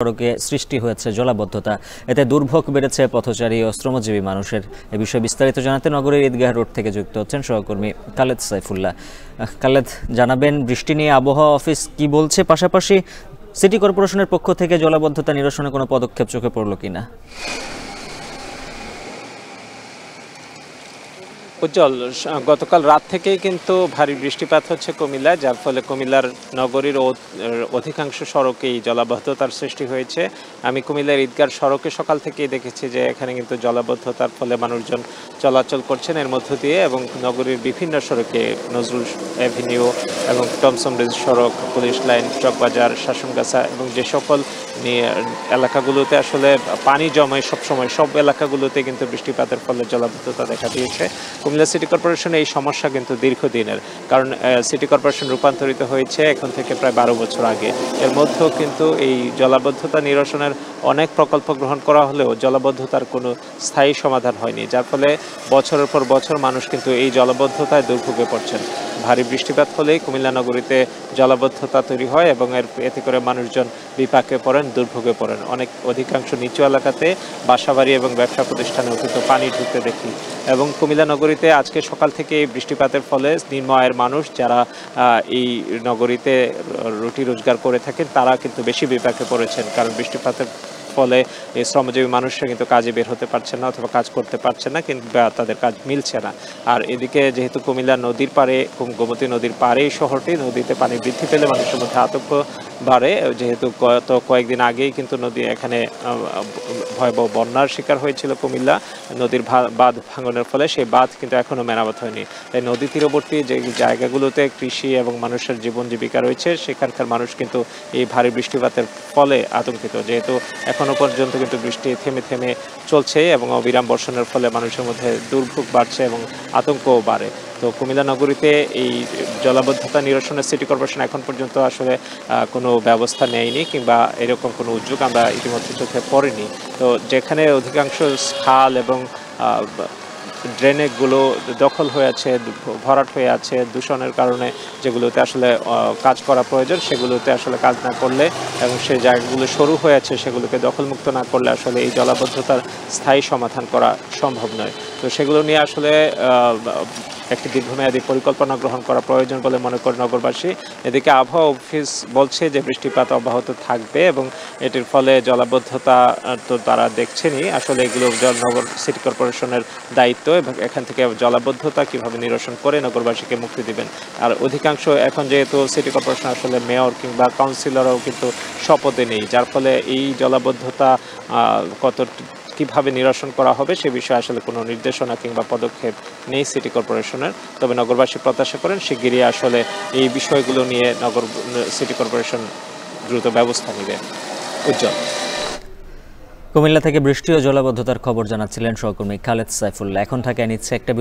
সড়কে সৃষ্টি হয়েছে জলাবদ্ধতা, এতে দুর্ভোগ বেড়েছে পথচারী ও শ্রমজীবী মানুষের। এ বিষয়ে বিস্তারিত জানাতে নগরের ঈদগাহ রোড থেকে যুক্ত হচ্ছেন সহকর্মী খালেদ সাইফুল্লাহ। খালেদ, জানাবেন বৃষ্টি নিয়ে আবহাওয়া অফিস কি বলছে, পাশাপাশি সিটি কর্পোরেশনের পক্ষ থেকে জলাবদ্ধতা নিরসনে কোনো পদক্ষেপ চোখে পড়ল কিনা? উজ্জ্বল, গতকাল রাত থেকেই কিন্তু ভারী বৃষ্টিপাত হচ্ছে কুমিল্লায়, যার ফলে কুমিল্লার নগরীর অধিকাংশ সড়কেই জলাবদ্ধতার সৃষ্টি হয়েছে। আমি কুমিল্লার ঈদগাহ সড়কে সকাল থেকেই দেখেছি যে এখানে কিন্তু জলাবদ্ধতার ফলে মানুষজন চলাচল করছেন এর মধ্য দিয়ে, এবং নগরীর বিভিন্ন সড়কে নজরুল অ্যাভিনিউ এবং টমসন ব্রিজ সড়ক, পুলিশ লাইন, চকবাজার, শাসনগাছা এবং যে সকল এলাকাগুলোতে আসলে পানি জমে সবসময়, সব এলাকাগুলোতে কিন্তু বৃষ্টিপাতের ফলে জলাবদ্ধতা দেখা দিয়েছে। কুমিল্লা সিটি কর্পোরেশনে এই সমস্যা কিন্তু দীর্ঘদিনের, কারণ সিটি কর্পোরেশন রূপান্তরিত হয়েছে এখন থেকে প্রায় 12 বছর আগে। এর মধ্যেও কিন্তু এই জলাবদ্ধতা নিরসনের অনেক প্রকল্প গ্রহণ করা হলেও জলাবদ্ধতার কোনো স্থায়ী সমাধান হয়নি, যার ফলে বছরের পর বছর মানুষ কিন্তু এই জলাবদ্ধতায় দুর্ভোগে পড়ছেন। ভারী বৃষ্টিপাত হলেই কুমিল্লা নগরীতে জলাবদ্ধতা তৈরি হয় এবং এতে করে মানুষজন বিপাকে পড়েন, দুর্ভোগে পড়েন। অধিকাংশ নিচু এলাকাতে বাসাবাড়ি এবং ব্যবসা প্রতিষ্ঠানেও কিন্তু পানি ঢুকতে দেখি। এবং কুমিল্লা নগরীতে আজকে সকাল থেকে এই বৃষ্টিপাতের ফলে নিম্ন আয়ের মানুষ যারা এই নগরীতে রুটি রোজগার করে থাকেন তারা কিন্তু বেশি বিপাকে পড়েছেন, কারণ বৃষ্টিপাতের ফলে এই শ্রমজীবী মানুষরা কিন্তু কাজে বের হতে পারছেন না অথবা কাজ করতে পারছেন না, কিন্তু তাদের কাজ মিলছে না। আর এদিকে যেহেতু কুমিল্লা নদীর পাড়ে, গোমতী নদীর পাড়ে এই শহরটি, নদীতে পানি বৃদ্ধি পেলে মানুষের মধ্যে আতঙ্ক বাড়ে। যেহেতু গত কয়েকদিন আগেই কিন্তু নদী এখানে ভয়াবহ বন্যার শিকার হয়েছিল কুমিল্লা, নদীর বাঁধ ভাঙনের ফলে সেই বাঁধ কিন্তু এখনও মেরামত হয়নি। তাই নদী তীরবর্তী যে জায়গাগুলোতে কৃষি এবং মানুষের জীবন জীবিকা রয়েছে সেখানকার মানুষ কিন্তু এই ভারী বৃষ্টিপাতের ফলে আতঙ্কিত, যেহেতু এখনো পর্যন্ত কিন্তু বৃষ্টি থেমে থেমে চলছে এবং অবিরাম বর্ষণের ফলে মানুষের মধ্যে দুর্ভোগ বাড়ছে এবং আতঙ্কও বাড়ে। তো কুমিল্লা নগরীতে এই জলাবদ্ধতা নিরসনে সিটি কর্পোরেশন এখন পর্যন্ত আসলে কোনো ব্যবস্থা নেয়নি, কিংবা এরকম কোনো উদ্যোগ আমরা ইতিমধ্যে চোখে পড়েনি। তো যেখানে অধিকাংশ খাল এবং ড্রেনেজগুলো দখল হয়ে আছে, ভরাট হয়ে আছে দূষণের কারণে, যেগুলোতে আসলে কাজ করা প্রয়োজন সেগুলোতে আসলে কাজ না করলে এবং সেই জায়গাগুলো সরু হয়ে আছে সেগুলোকে দখলমুক্ত না করলে আসলে এই জলাবদ্ধতার স্থায়ী সমাধান করা সম্ভব নয়। তো সেগুলো নিয়ে আসলে একটি দীর্ঘমেয়াদী পরিকল্পনা গ্রহণ করা প্রয়োজন বলে মনে করে নগরবাসী। এদিকে আবহাওয়া অফিস বলছে যে বৃষ্টিপাত অব্যাহত থাকবে এবং এটির ফলে জলাবদ্ধতা তো তারা দেখছেনই, আসলে এগুলো নগর সিটি কর্পোরেশনের দায়িত্ব এবং এখান থেকে জলাবদ্ধতা কিভাবে নিরসন করে নগরবাসীকে মুক্তি দিবেন। আর অধিকাংশ এখন যেহেতু সিটি কর্পোরেশন আসলে মেয়র কিংবা কাউন্সিলরও কিন্তু শপথে নেই, যার ফলে এই জলাবদ্ধতা কিভাবে নিরসন করা হবে সে বিষয়ে আসলে কোনো নির্দেশনা কিংবা পদক্ষেপ নেই সিটি কর্পোরেশনের। তবে নগরবাসী প্রত্যাশা করেন শিগগিরই আসলে এই বিষয়গুলো নিয়ে সিটি কর্পোরেশন দ্রুত ব্যবস্থা নেবে। উজ্জ্বল। কুমিল্লা থেকে বৃষ্টি ও জলাবদ্ধতার খবর জানাচ্ছিলেন সহকর্মী খালেদ সাইফুল্লাহ। এখন ঢাকায় নিচ্ছে একটা